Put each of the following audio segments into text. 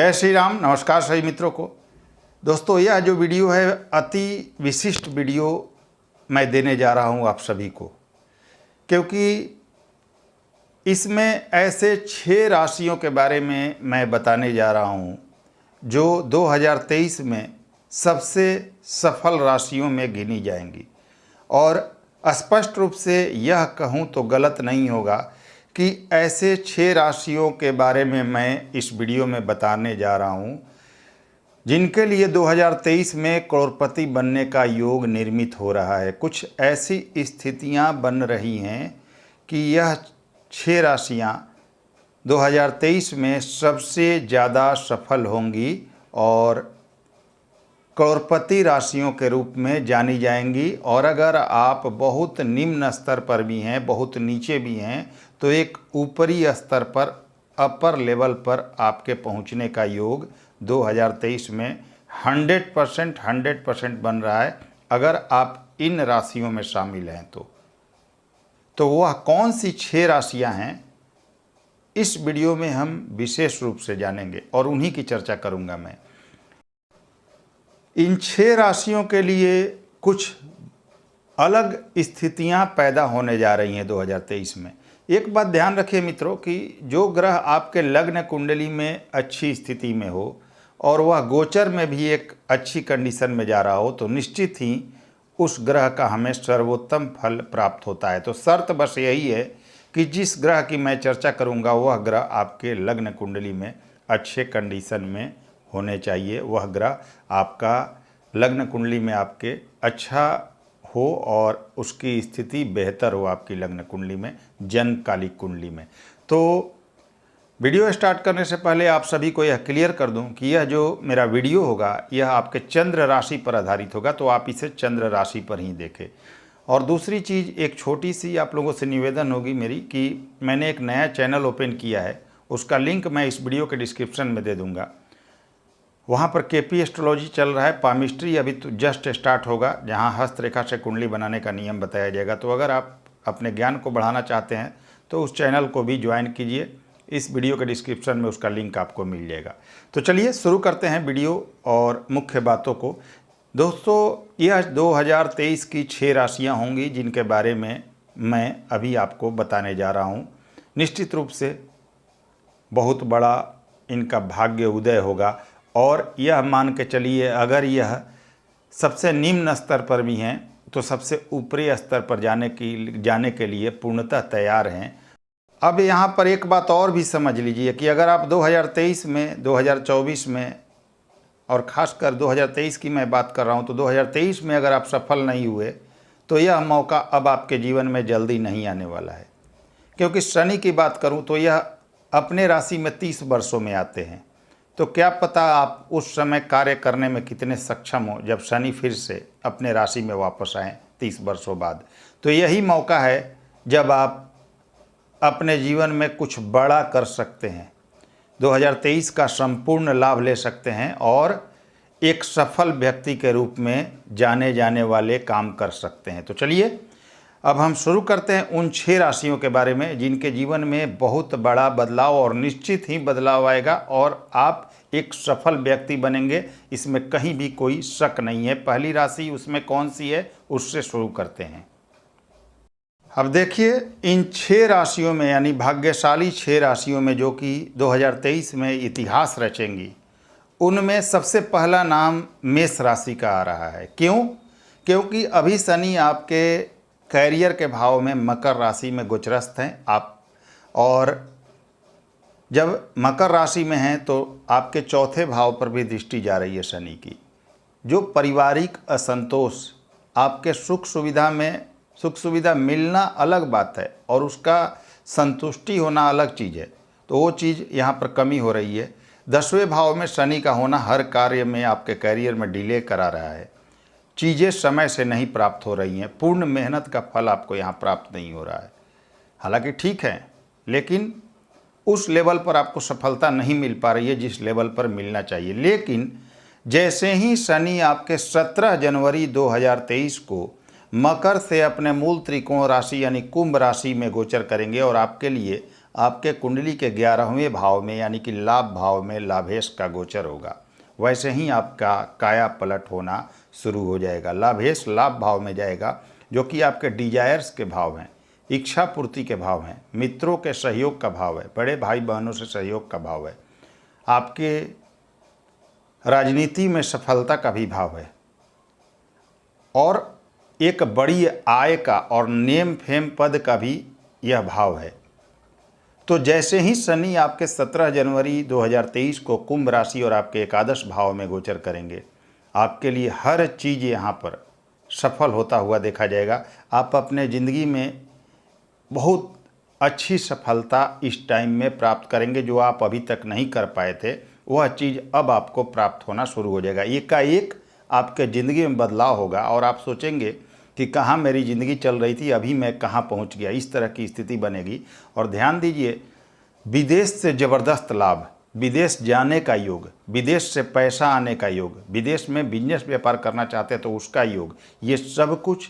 जय श्री राम। नमस्कार सभी मित्रों को। दोस्तों, यह जो वीडियो है अति विशिष्ट वीडियो मैं देने जा रहा हूं आप सभी को, क्योंकि इसमें ऐसे 6 राशियों के बारे में मैं बताने जा रहा हूं जो 2023 में सबसे सफल राशियों में गिनी जाएंगी। और स्पष्ट रूप से यह कहूं तो गलत नहीं होगा कि ऐसे 6 राशियों के बारे में मैं इस वीडियो में बताने जा रहा हूं जिनके लिए 2023 में करोड़पति बनने का योग निर्मित हो रहा है। कुछ ऐसी स्थितियां बन रही हैं कि यह 6 राशियां 2023 में सबसे ज़्यादा सफल होंगी और करोड़पति राशियों के रूप में जानी जाएंगी। और अगर आप बहुत निम्न स्तर पर भी हैं, बहुत नीचे भी हैं, तो एक ऊपरी स्तर पर, अपर लेवल पर आपके पहुंचने का योग 2023 में 100% बन रहा है अगर आप इन राशियों में शामिल हैं तो वह कौन सी 6 राशियां हैं, इस वीडियो में हम विशेष रूप से जानेंगे और उन्हीं की चर्चा करूंगा मैं। इन 6 राशियों के लिए कुछ अलग स्थितियां पैदा होने जा रही हैं 2023 में। एक बात ध्यान रखिए मित्रों कि जो ग्रह आपके लग्न कुंडली में अच्छी स्थिति में हो और वह गोचर में भी एक अच्छी कंडीशन में जा रहा हो तो निश्चित ही उस ग्रह का हमें सर्वोत्तम फल प्राप्त होता है। तो शर्त बस यही है कि जिस ग्रह की मैं चर्चा करूंगा वह ग्रह आपके लग्न कुंडली में अच्छे कंडीशन में होने चाहिए। वह ग्रह आपका लग्न कुंडली में आपके अच्छा हो और उसकी स्थिति बेहतर हो आपकी लग्न कुंडली में, जन्मकालिक कुंडली में। तो वीडियो स्टार्ट करने से पहले आप सभी को यह क्लियर कर दूं कि यह जो मेरा वीडियो होगा यह आपके चंद्र राशि पर आधारित होगा, तो आप इसे चंद्र राशि पर ही देखें। और दूसरी चीज़, एक छोटी सी आप लोगों से निवेदन होगी मेरी कि मैंने एक नया चैनल ओपन किया है, उसका लिंक मैं इस वीडियो के डिस्क्रिप्शन में दे दूँगा। वहाँ पर केपी एस्ट्रोलॉजी चल रहा है, पामिस्ट्री अभी तो जस्ट स्टार्ट होगा, जहाँ हस्तरेखा से कुंडली बनाने का नियम बताया जाएगा। तो अगर आप अपने ज्ञान को बढ़ाना चाहते हैं तो उस चैनल को भी ज्वाइन कीजिए, इस वीडियो के डिस्क्रिप्शन में उसका लिंक आपको मिल जाएगा। तो चलिए शुरू करते हैं वीडियो और मुख्य बातों को। दोस्तों, यह 2023 की 6 राशियाँ होंगी जिनके बारे में मैं अभी आपको बताने जा रहा हूँ। निश्चित रूप से बहुत बड़ा इनका भाग्य उदय होगा और यह मान के चलिए अगर यह सबसे निम्न स्तर पर भी हैं तो सबसे ऊपरी स्तर पर जाने के लिए पूर्णतः तैयार हैं। अब यहाँ पर एक बात और भी समझ लीजिए कि अगर आप 2023 में, 2024 में और ख़ासकर 2023 की मैं बात कर रहा हूँ, तो 2023 में अगर आप सफल नहीं हुए तो यह मौका अब आपके जीवन में जल्दी नहीं आने वाला है। क्योंकि शनि की बात करूँ तो यह अपने राशि में 30 वर्षों में आते हैं। तो क्या पता आप उस समय कार्य करने में कितने सक्षम हो जब शनि फिर से अपने राशि में वापस आएँ 30 वर्षों बाद। तो यही मौका है जब आप अपने जीवन में कुछ बड़ा कर सकते हैं, 2023 का संपूर्ण लाभ ले सकते हैं और एक सफल व्यक्ति के रूप में जाने जाने वाले काम कर सकते हैं। तो चलिए अब हम शुरू करते हैं उन 6 राशियों के बारे में जिनके जीवन में बहुत बड़ा बदलाव और निश्चित ही बदलाव आएगा और आप एक सफल व्यक्ति बनेंगे, इसमें कहीं भी कोई शक नहीं है। पहली राशि उसमें कौन सी है, उससे शुरू करते हैं। अब देखिए, इन 6 राशियों में यानी भाग्यशाली 6 राशियों में जो कि 2023 में इतिहास रचेंगी, उनमें सबसे पहला नाम मेष राशि का आ रहा है। क्यों? क्योंकि अभी शनि आपके कैरियर के भाव में मकर राशि में गोचरस्थ हैं आप, और जब मकर राशि में हैं तो आपके चौथे भाव पर भी दृष्टि जा रही है शनि की। जो पारिवारिक असंतोष, आपके सुख सुविधा मिलना अलग बात है और उसका संतुष्टि होना अलग चीज़ है, तो वो चीज़ यहाँ पर कमी हो रही है। 10वें भाव में शनि का होना हर कार्य में आपके कैरियर में डिले करा रहा है, चीज़ें समय से नहीं प्राप्त हो रही हैं, पूर्ण मेहनत का फल आपको यहाँ प्राप्त नहीं हो रहा है। हालांकि ठीक है, लेकिन उस लेवल पर आपको सफलता नहीं मिल पा रही है जिस लेवल पर मिलना चाहिए। लेकिन जैसे ही शनि आपके 17 जनवरी 2023 को मकर से अपने मूल त्रिकोण राशि यानी कुंभ राशि में गोचर करेंगे और आपके लिए आपके कुंडली के 11वें भाव में यानी कि लाभ भाव में लाभेश का गोचर होगा। वैसे ही आपका काया पलट होना शुरू हो जाएगा। लाभेश लाभ भाव में जाएगा, जो कि आपके डिजायर्स के भाव हैं, इच्छा पूर्ति के भाव हैं, मित्रों के सहयोग का भाव है, बड़े भाई बहनों से सहयोग का भाव है, आपके राजनीति में सफलता का भी भाव है, और एक बड़ी आय का और नेम फेम पद का भी यह भाव है। तो जैसे ही शनि आपके 17 जनवरी 2023 को कुंभ राशि और आपके एकादश भाव में गोचर करेंगे, आपके लिए हर चीज़ यहाँ पर सफल होता हुआ देखा जाएगा। आप अपने ज़िंदगी में बहुत अच्छी सफलता इस टाइम में प्राप्त करेंगे। जो आप अभी तक नहीं कर पाए थे, वह चीज़ अब आपको प्राप्त होना शुरू हो जाएगा। एकाएक आपके ज़िंदगी में बदलाव होगा और आप सोचेंगे कि कहाँ मेरी ज़िंदगी चल रही थी, अभी मैं कहाँ पहुँच गया। इस तरह की स्थिति बनेगी। और ध्यान दीजिए, विदेश से ज़बरदस्त लाभ, विदेश जाने का योग, विदेश से पैसा आने का योग, विदेश में बिजनेस व्यापार करना चाहते हैं तो उसका योग, ये सब कुछ,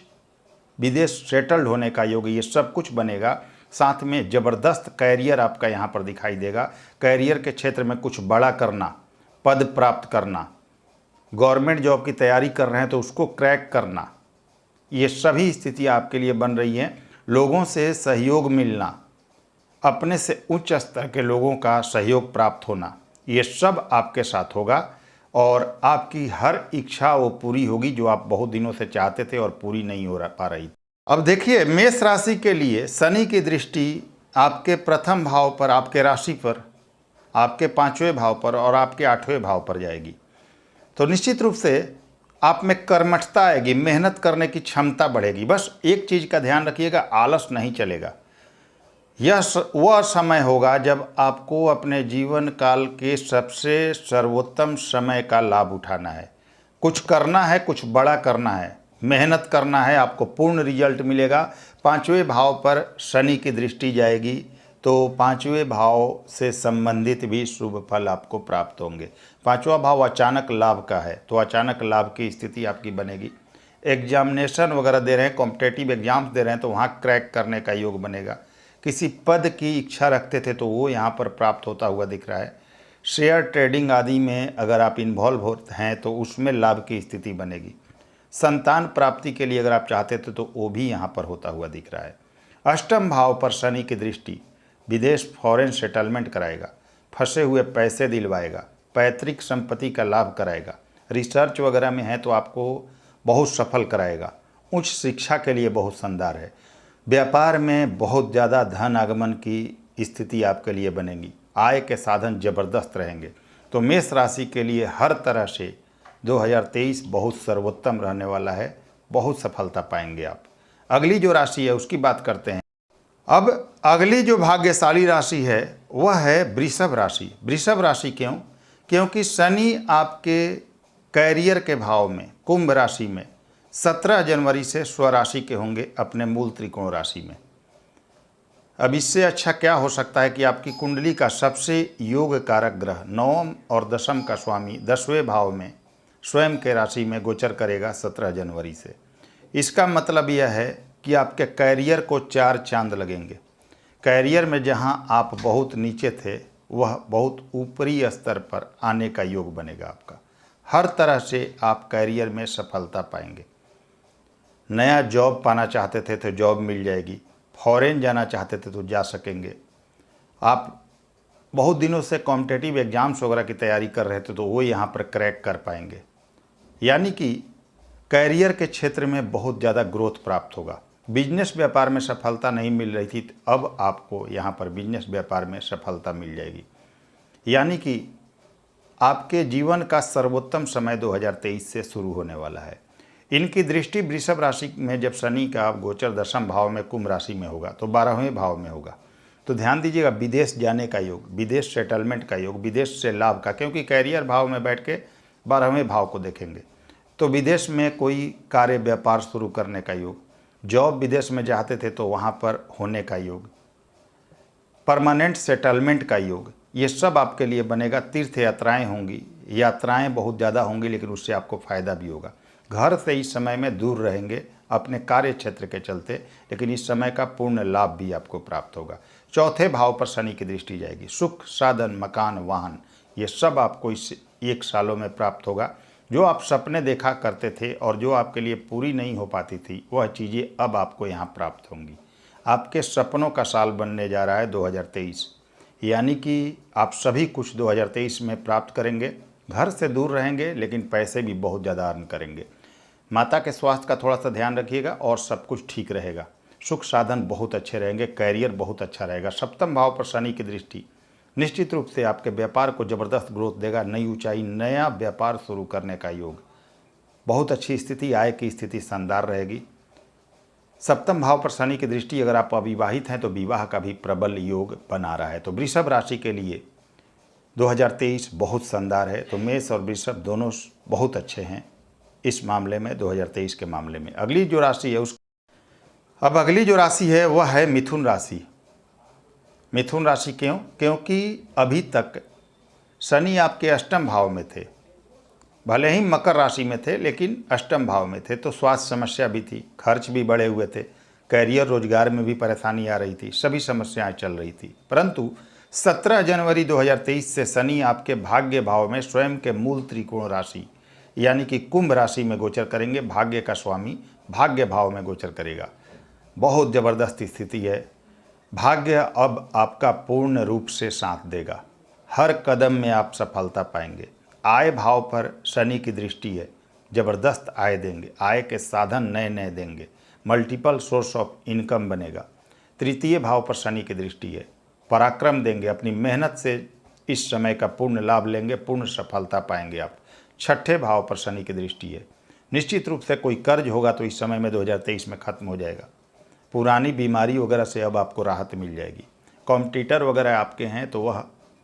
विदेश सेटल्ड होने का योग, ये सब कुछ बनेगा। साथ में ज़बरदस्त कैरियर आपका यहाँ पर दिखाई देगा। कैरियर के क्षेत्र में कुछ बड़ा करना, पद प्राप्त करना, गवर्नमेंट जॉब की तैयारी कर रहे हैं तो उसको क्रैक करना, ये सभी स्थितियाँ आपके लिए बन रही हैं। लोगों से सहयोग मिलना, अपने से उच्च स्तर के लोगों का सहयोग प्राप्त होना, ये सब आपके साथ होगा और आपकी हर इच्छा वो पूरी होगी जो आप बहुत दिनों से चाहते थे और पूरी नहीं हो पा रही थी। अब देखिए, मेष राशि के लिए शनि की दृष्टि आपके प्रथम भाव पर, आपके राशि पर, आपके 5वें भाव पर और आपके 8वें भाव पर जाएगी। तो निश्चित रूप से आप में कर्मठता आएगी, मेहनत करने की क्षमता बढ़ेगी। बस एक चीज़ का ध्यान रखिएगा, आलस नहीं चलेगा। यह वह समय होगा जब आपको अपने जीवन काल के सबसे सर्वोत्तम समय का लाभ उठाना है। कुछ करना है, कुछ बड़ा करना है, मेहनत करना है, आपको पूर्ण रिजल्ट मिलेगा। 5वें भाव पर शनि की दृष्टि जाएगी तो 5वें भाव से संबंधित भी शुभ फल आपको प्राप्त होंगे। 5वां भाव अचानक लाभ का है, तो अचानक लाभ की स्थिति आपकी बनेगी। एग्जामिनेशन वगैरह दे रहे हैं, कॉम्पिटेटिव एग्जाम्स दे रहे हैं तो वहाँ क्रैक करने का योग बनेगा। किसी पद की इच्छा रखते थे तो वो यहाँ पर प्राप्त होता हुआ दिख रहा है। शेयर ट्रेडिंग आदि में अगर आप इन्वॉल्व होते हैं तो उसमें लाभ की स्थिति बनेगी। संतान प्राप्ति के लिए अगर आप चाहते थे तो वो भी यहाँ पर होता हुआ दिख रहा है। अष्टम भाव पर शनि की दृष्टि विदेश फॉरेन सेटलमेंट कराएगा, फंसे हुए पैसे दिलवाएगा, पैतृक संपत्ति का लाभ कराएगा। रिसर्च वगैरह में है तो आपको बहुत सफल कराएगा। उच्च शिक्षा के लिए बहुत शानदार है। व्यापार में बहुत ज़्यादा धन आगमन की स्थिति आपके लिए बनेगी। आय के साधन ज़बरदस्त रहेंगे। तो मेष राशि के लिए हर तरह से 2023 बहुत सर्वोत्तम रहने वाला है, बहुत सफलता पाएंगे आप। अगली जो राशि है उसकी बात करते हैं। अब अगली जो भाग्यशाली राशि है वह है वृषभ राशि। वृषभ राशि क्यों? क्योंकि शनि आपके कैरियर के भाव में, कुंभ राशि में 17 जनवरी से स्वराशि के होंगे अपने मूल त्रिकोण राशि में। अब इससे अच्छा क्या हो सकता है कि आपकी कुंडली का सबसे योग कारक ग्रह 9 और 10 का स्वामी 10वें भाव में स्वयं के राशि में गोचर करेगा 17 जनवरी से। इसका मतलब यह है कि आपके कैरियर को 4 चांद लगेंगे। कैरियर में जहां आप बहुत नीचे थे वह बहुत ऊपरी स्तर पर आने का योग बनेगा आपका। हर तरह से आप कैरियर में सफलता पाएंगे। नया जॉब पाना चाहते थे तो जॉब मिल जाएगी। फॉरेन जाना चाहते थे तो जा सकेंगे। आप बहुत दिनों से कॉम्पिटेटिव एग्जाम्स वगैरह की तैयारी कर रहे थे तो वो यहाँ पर क्रैक कर पाएंगे। यानी कि कैरियर के क्षेत्र में बहुत ज़्यादा ग्रोथ प्राप्त होगा। बिजनेस व्यापार में सफलता नहीं मिल रही थी, अब आपको यहाँ पर बिजनेस व्यापार में सफलता मिल जाएगी। यानी कि आपके जीवन का सर्वोत्तम समय 2023 से शुरू होने वाला है। इनकी दृष्टि वृषभ राशि में जब शनि का गोचर 10वें भाव में कुंभ राशि में होगा तो 12वें भाव में होगा। तो ध्यान दीजिएगा, विदेश जाने का योग, विदेश सेटलमेंट का योग, विदेश से लाभ का, क्योंकि कैरियर भाव में बैठ के 12वें भाव को देखेंगे तो विदेश में कोई कार्य व्यापार शुरू करने का योग, जॉब विदेश में चाहते थे तो वहाँ पर होने का योग, परमानेंट सेटलमेंट का योग, ये सब आपके लिए बनेगा। तीर्थ यात्राएं होंगी, यात्राएं बहुत ज़्यादा होंगी लेकिन उससे आपको फ़ायदा भी होगा। घर से इस समय में दूर रहेंगे अपने कार्य क्षेत्र के चलते, लेकिन इस समय का पूर्ण लाभ भी आपको प्राप्त होगा। चौथे भाव पर शनि की दृष्टि जाएगी। सुख, साधन, मकान, वाहन, ये सब आपको इस 1 सालों में प्राप्त होगा। जो आप सपने देखा करते थे और जो आपके लिए पूरी नहीं हो पाती थी, वह चीज़ें अब आपको यहाँ प्राप्त होंगी। आपके सपनों का साल बनने जा रहा है 2023, यानी कि आप सभी कुछ 2023 में प्राप्त करेंगे। घर से दूर रहेंगे लेकिन पैसे भी बहुत ज़्यादा अर्न करेंगे। माता के स्वास्थ्य का थोड़ा सा ध्यान रखिएगा और सब कुछ ठीक रहेगा। सुख साधन बहुत अच्छे रहेंगे, कैरियर बहुत अच्छा रहेगा। सप्तम भाव पर शनि की दृष्टि निश्चित रूप से आपके व्यापार को ज़बरदस्त ग्रोथ देगा। नई ऊंचाई, नया व्यापार शुरू करने का योग, बहुत अच्छी स्थिति, आय की स्थिति शानदार रहेगी। सप्तम भाव पर शनि की दृष्टि, अगर आप अविवाहित हैं तो विवाह का भी प्रबल योग बना रहा है। तो वृषभ राशि के लिए 2023 बहुत शानदार है। तो मेष और वृषभ दोनों बहुत अच्छे हैं इस मामले में, 2023 के मामले में। अगली जो राशि है अगली जो राशि है वह है मिथुन राशि। मिथुन राशि क्यों? क्योंकि अभी तक शनि आपके अष्टम भाव में थे, भले ही मकर राशि में थे लेकिन अष्टम भाव में थे। तो स्वास्थ्य समस्या भी थी, खर्च भी बढ़े हुए थे, कैरियर रोजगार में भी परेशानी आ रही थी, सभी समस्याएं चल रही थी। परंतु 17 जनवरी 2023 से शनि आपके भाग्य भाव में स्वयं के मूल त्रिकोण राशि यानी कि कुंभ राशि में गोचर करेंगे। भाग्य का स्वामी भाग्य भाव में गोचर करेगा। बहुत ज़बरदस्त स्थिति है। भाग्य अब आपका पूर्ण रूप से साथ देगा। हर कदम में आप सफलता पाएंगे। आय भाव पर शनि की दृष्टि है, ज़बरदस्त आय देंगे, आय के साधन नए नए देंगे, मल्टीपल सोर्स ऑफ इनकम बनेगा। तृतीय भाव पर शनि की दृष्टि है, पराक्रम देंगे, अपनी मेहनत से इस समय का पूर्ण लाभ लेंगे, पूर्ण सफलता पाएंगे आप। छठे भाव पर शनि की दृष्टि है, निश्चित रूप से कोई कर्ज होगा तो इस समय में 2023 में खत्म हो जाएगा। पुरानी बीमारी वगैरह से अब आपको राहत मिल जाएगी। कॉम्पिटिटर वगैरह आपके हैं तो वह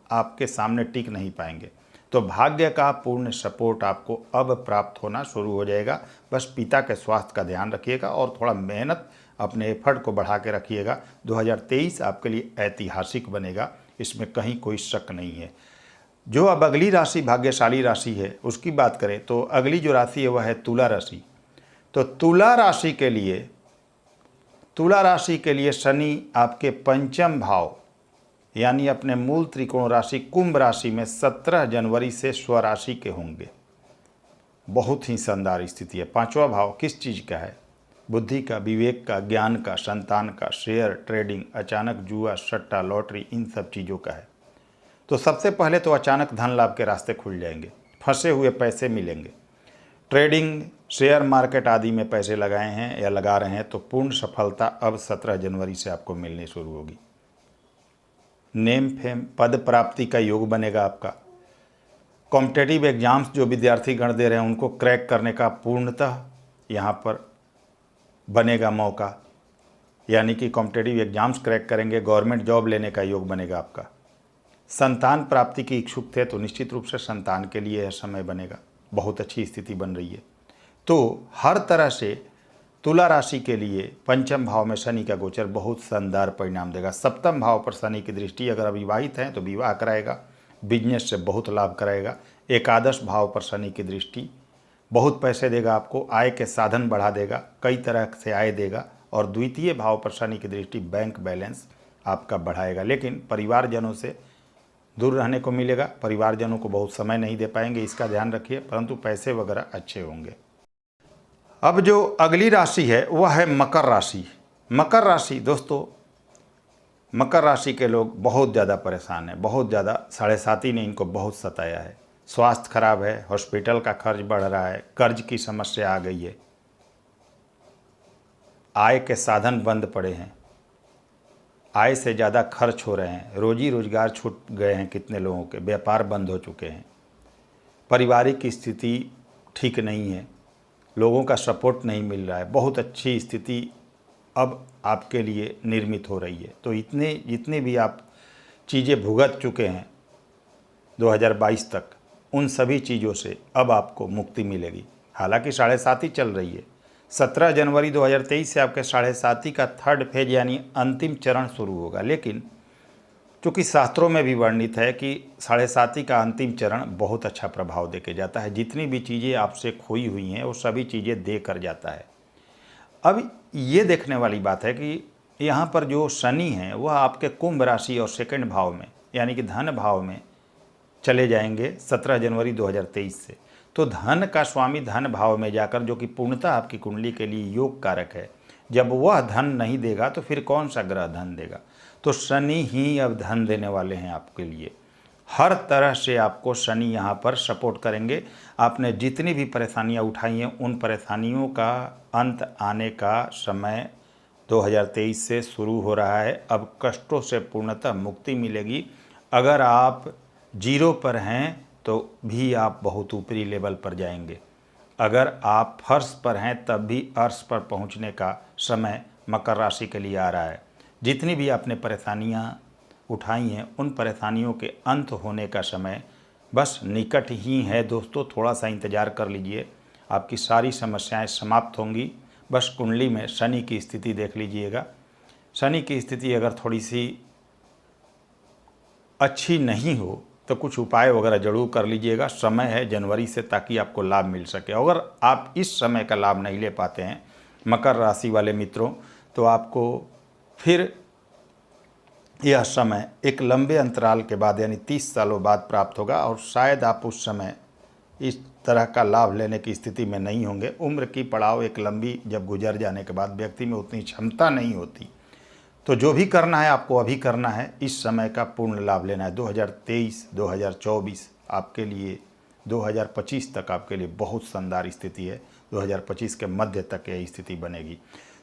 आपके सामने टिक नहीं पाएंगे। तो भाग्य का पूर्ण सपोर्ट आपको अब प्राप्त होना शुरू हो जाएगा। बस पिता के स्वास्थ्य का ध्यान रखिएगा और थोड़ा मेहनत, अपने एफर्ट को बढ़ा के रखिएगा। 2023 आपके लिए ऐतिहासिक बनेगा, इसमें कहीं कोई शक नहीं है। जो अब अगली राशि भाग्यशाली राशि है उसकी बात करें तो अगली जो राशि है वह है तुला राशि। तो तुला राशि के लिए शनि आपके पंचम भाव यानी अपने मूल त्रिकोण राशि कुंभ राशि में 17 जनवरी से स्वराशि के होंगे। बहुत ही शानदार स्थिति है। पांचवा भाव किस चीज़ का है? बुद्धि का, विवेक का, ज्ञान का, संतान का, शेयर ट्रेडिंग, अचानक जुआ, सट्टा, लॉटरी, इन सब चीज़ों का है। तो सबसे पहले तो अचानक धन लाभ के रास्ते खुल जाएंगे, फंसे हुए पैसे मिलेंगे। ट्रेडिंग, शेयर मार्केट आदि में पैसे लगाए हैं या लगा रहे हैं तो पूर्ण सफलता अब 17 जनवरी से आपको मिलनी शुरू होगी। नेम फेम, पद प्राप्ति का योग बनेगा आपका। कॉम्पिटेटिव एग्जाम्स जो विद्यार्थी गण दे रहे हैं उनको क्रैक करने का पूर्णतः यहाँ पर बनेगा मौका, यानी कि कॉम्पिटेटिव एग्जाम्स क्रैक करेंगे, गवर्नमेंट जॉब लेने का योग बनेगा आपका। संतान प्राप्ति की इच्छुक थे तो निश्चित रूप से संतान के लिए यह समय बनेगा। बहुत अच्छी स्थिति बन रही है। तो हर तरह से तुला राशि के लिए पंचम भाव में शनि का गोचर बहुत शानदार परिणाम देगा। सप्तम भाव पर शनि की दृष्टि, अगर अविवाहित हैं तो विवाह कराएगा, बिजनेस से बहुत लाभ कराएगा। एकादश भाव पर शनि की दृष्टि बहुत पैसे देगा आपको, आय के साधन बढ़ा देगा, कई तरह से आय देगा। और द्वितीय भाव पर शनि की दृष्टि बैंक बैलेंस आपका बढ़ाएगा, लेकिन परिवारजनों से दूर रहने को मिलेगा। परिवारजनों को बहुत समय नहीं दे पाएंगे, इसका ध्यान रखिए, परंतु पैसे वगैरह अच्छे होंगे। अब जो अगली राशि है वह है मकर राशि। मकर राशि दोस्तों, मकर राशि के लोग बहुत ज़्यादा परेशान हैं, बहुत ज़्यादा। 7.5 ने इनको बहुत सताया है। स्वास्थ्य खराब है, हॉस्पिटल का खर्च बढ़ रहा है, कर्ज की समस्या आ गई है, आय के साधन बंद पड़े हैं, आय से ज़्यादा खर्च हो रहे हैं, रोजी रोजगार छूट गए हैं कितने लोगों के, व्यापार बंद हो चुके हैं, पारिवारिक स्थिति ठीक नहीं है, लोगों का सपोर्ट नहीं मिल रहा है। बहुत अच्छी स्थिति अब आपके लिए निर्मित हो रही है। तो जितने भी आप चीज़ें भुगत चुके हैं 2022 तक, उन सभी चीज़ों से अब आपको मुक्ति मिलेगी। हालांकि 7.5 चल रही है। 17 जनवरी 2023 से आपके 7.5 का थर्ड फेज यानी अंतिम चरण शुरू होगा। लेकिन चूँकि शास्त्रों में भी वर्णित है कि 7.5 का अंतिम चरण बहुत अच्छा प्रभाव दे के जाता है। जितनी भी चीज़ें आपसे खोई हुई हैं वो सभी चीज़ें दे कर जाता है। अब ये देखने वाली बात है कि यहाँ पर जो शनि है वह आपके कुंभ राशि और सेकंड भाव में यानी कि धन भाव में चले जाएंगे 17 जनवरी 2023 से। तो धन का स्वामी धन भाव में जाकर, जो कि पूर्णतः आपकी कुंडली के लिए योग कारक है, जब वह धन नहीं देगा तो फिर कौन सा ग्रह धन देगा। तो शनि ही अब धन देने वाले हैं आपके लिए। हर तरह से आपको शनि यहाँ पर सपोर्ट करेंगे। आपने जितनी भी परेशानियाँ उठाई हैं उन परेशानियों का अंत आने का समय 2023 से शुरू हो रहा है। अब कष्टों से पूर्णतः मुक्ति मिलेगी। अगर आप जीरो पर हैं तो भी आप बहुत ऊपरी लेवल पर जाएंगे। अगर आप फर्श पर हैं तब भी अर्श पर पहुंचने का समय मकर राशि के लिए आ रहा है। जितनी भी आपने परेशानियां उठाई हैं उन परेशानियों के अंत होने का समय बस निकट ही है दोस्तों। थोड़ा सा इंतज़ार कर लीजिए, आपकी सारी समस्याएं समाप्त होंगी। बस कुंडली में शनि की स्थिति देख लीजिएगा। शनि की स्थिति अगर थोड़ी सी अच्छी नहीं हो तो कुछ उपाय वगैरह जरूर कर लीजिएगा। समय है जनवरी से, ताकि आपको लाभ मिल सके। अगर आप इस समय का लाभ नहीं ले पाते हैं मकर राशि वाले मित्रों, तो आपको फिर यह समय एक लंबे अंतराल के बाद यानी 30 सालों बाद प्राप्त होगा, और शायद आप उस समय इस तरह का लाभ लेने की स्थिति में नहीं होंगे। उम्र की पड़ाव एक लंबी जब गुजर जाने के बाद व्यक्ति में उतनी क्षमता नहीं होती। तो जो भी करना है आपको अभी करना है, इस समय का पूर्ण लाभ लेना है। 2023, 2024 आपके लिए, 2025 तक आपके लिए बहुत शानदार स्थिति है। 2025 के मध्य तक यह स्थिति बनेगी।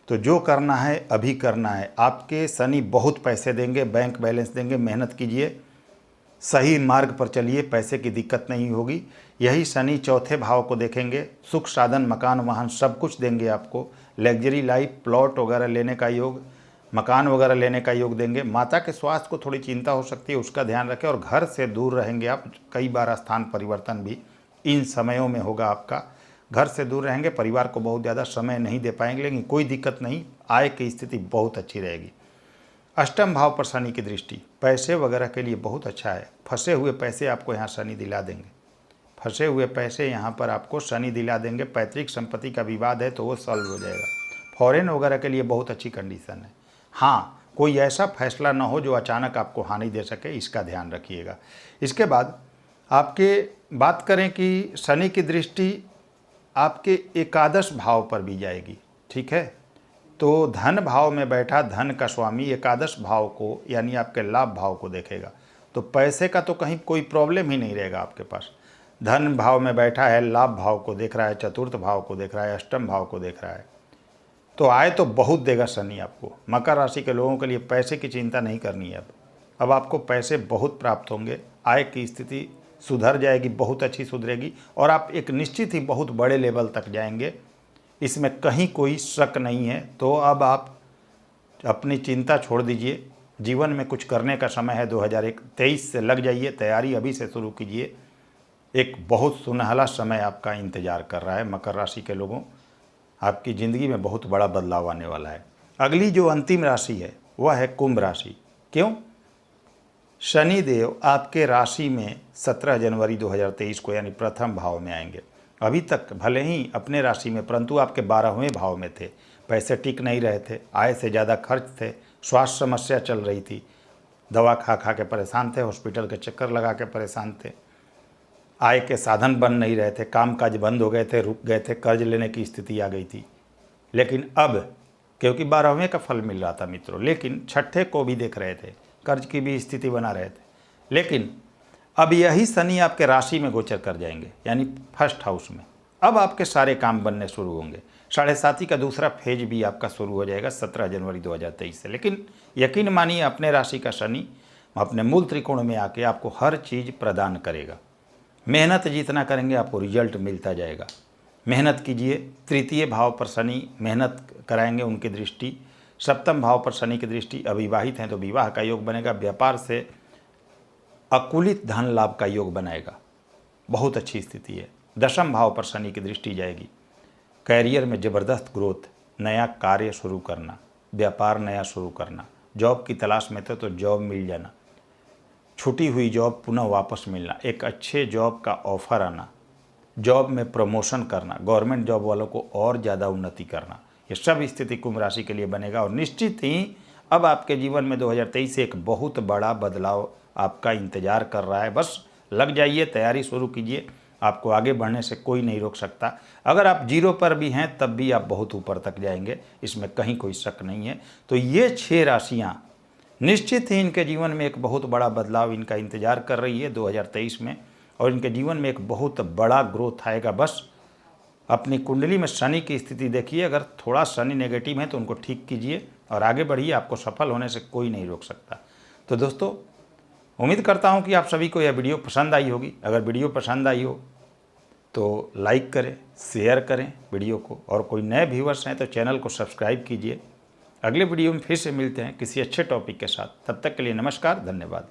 तो जो करना है अभी करना है। आपके शनि बहुत पैसे देंगे, बैंक बैलेंस देंगे। मेहनत कीजिए, सही मार्ग पर चलिए, पैसे की दिक्कत नहीं होगी। यही शनि चौथे भाव को देखेंगे, सुख साधन मकान वाहन सब कुछ देंगे आपको। लग्जरी लाइफ, प्लॉट वगैरह लेने का योग, मकान वगैरह लेने का योग देंगे। माता के स्वास्थ्य को थोड़ी चिंता हो सकती है, उसका ध्यान रखें। और घर से दूर रहेंगे आप। कई बार स्थान परिवर्तन भी इन समयों में होगा आपका। घर से दूर रहेंगे, परिवार को बहुत ज़्यादा समय नहीं दे पाएंगे, लेकिन कोई दिक्कत नहीं, आय की स्थिति बहुत अच्छी रहेगी। अष्टम भाव पर शनि की दृष्टि पैसे वगैरह के लिए बहुत अच्छा है। फंसे हुए पैसे आपको यहाँ शनि दिला देंगे। फंसे हुए पैसे यहाँ पर आपको शनि दिला देंगे। पैतृक संपत्ति का विवाद है तो वो सॉल्व हो जाएगा। फॉरेन वगैरह के लिए बहुत अच्छी कंडीशन है। हाँ, कोई ऐसा फैसला ना हो जो अचानक आपको हानि दे सके, इसका ध्यान रखिएगा। इसके बाद आपके बात करें कि शनि की दृष्टि आपके एकादश भाव पर भी जाएगी, ठीक है। तो धन भाव में बैठा धन का स्वामी एकादश भाव को यानी आपके लाभ भाव को देखेगा। तो पैसे का तो कहीं कोई प्रॉब्लम ही नहीं रहेगा आपके पास। धन भाव में बैठा है, लाभ भाव को देख रहा है, चतुर्थ भाव को देख रहा है, अष्टम भाव को देख रहा है। तो आय तो बहुत देगा शनि आपको। मकर राशि के लोगों के लिए पैसे की चिंता नहीं करनी है। अब आपको पैसे बहुत प्राप्त होंगे। आय की स्थिति सुधर जाएगी, बहुत अच्छी सुधरेगी, और आप एक निश्चित ही बहुत बड़े लेवल तक जाएंगे, इसमें कहीं कोई शक नहीं है। तो अब आप अपनी चिंता छोड़ दीजिए, जीवन में कुछ करने का समय है। 2023 से लग जाइए, तैयारी अभी से शुरू कीजिए। एक बहुत सुनहला समय आपका इंतजार कर रहा है मकर राशि के लोगों। आपकी ज़िंदगी में बहुत बड़ा बदलाव आने वाला है। अगली जो अंतिम राशि है वह है कुंभ राशि। क्यों? शनि देव आपके राशि में 17 जनवरी 2023 को यानी प्रथम भाव में आएंगे। अभी तक भले ही अपने राशि में, परंतु आपके 12वें भाव में थे। पैसे टिक नहीं रहे थे, आय से ज़्यादा खर्च थे, स्वास्थ्य समस्या चल रही थी, दवा खा खा के परेशान थे, हॉस्पिटल के चक्कर लगा के परेशान थे, आय के साधन बन नहीं रहे थे, कामकाज बंद हो गए थे, रुक गए थे, कर्ज लेने की स्थिति आ गई थी। लेकिन अब क्योंकि 12वें का फल मिल रहा था मित्रों, लेकिन छठे को भी देख रहे थे, कर्ज की भी स्थिति बना रहे थे, लेकिन अब यही शनि आपके राशि में गोचर कर जाएंगे यानी फर्स्ट हाउस में। अब आपके सारे काम बनने शुरू होंगे। 7.5 का दूसरा फेज भी आपका शुरू हो जाएगा 17 जनवरी 2023 से। लेकिन यकीन मानिए अपने राशि का शनि अपने मूल त्रिकोण में आके आपको हर चीज़ प्रदान करेगा। मेहनत जितना करेंगे आपको रिजल्ट मिलता जाएगा। मेहनत कीजिए। तृतीय भाव पर शनि मेहनत कराएंगे, उनकी दृष्टि। सप्तम भाव पर शनि की दृष्टि। अविवाहित हैं तो विवाह का योग बनेगा। व्यापार से अकुलित धन लाभ का योग बनाएगा, बहुत अच्छी स्थिति है। दशम भाव पर शनि की दृष्टि जाएगी। कैरियर में ज़बरदस्त ग्रोथ, नया कार्य शुरू करना, व्यापार नया शुरू करना, जॉब की तलाश में थे तो जॉब मिल जाना, छूटी हुई जॉब पुनः वापस मिलना, एक अच्छे जॉब का ऑफर आना, जॉब में प्रमोशन करना, गवर्नमेंट जॉब वालों को और ज़्यादा उन्नति करना, ये सब स्थिति कुंभ राशि के लिए बनेगा। और निश्चित ही अब आपके जीवन में 2023 से एक बहुत बड़ा बदलाव आपका इंतज़ार कर रहा है। बस लग जाइए, तैयारी शुरू कीजिए, आपको आगे बढ़ने से कोई नहीं रोक सकता। अगर आप जीरो पर भी हैं तब भी आप बहुत ऊपर तक जाएंगे, इसमें कहीं कोई शक नहीं है। तो ये 6 राशियाँ निश्चित ही इनके जीवन में एक बहुत बड़ा बदलाव इनका इंतज़ार कर रही है 2023 में, और इनके जीवन में एक बहुत बड़ा ग्रोथ आएगा। बस अपनी कुंडली में शनि की स्थिति देखिए, अगर थोड़ा शनि नेगेटिव है तो उनको ठीक कीजिए और आगे बढ़िए, आपको सफल होने से कोई नहीं रोक सकता। तो दोस्तों, उम्मीद करता हूं कि आप सभी को यह वीडियो पसंद आई होगी। अगर वीडियो पसंद आई हो तो लाइक करें, शेयर करें वीडियो को, और कोई नए व्यूअर्स हैं तो चैनल को सब्सक्राइब कीजिए। अगले वीडियो में फिर से मिलते हैं किसी अच्छे टॉपिक के साथ। तब तक के लिए नमस्कार, धन्यवाद।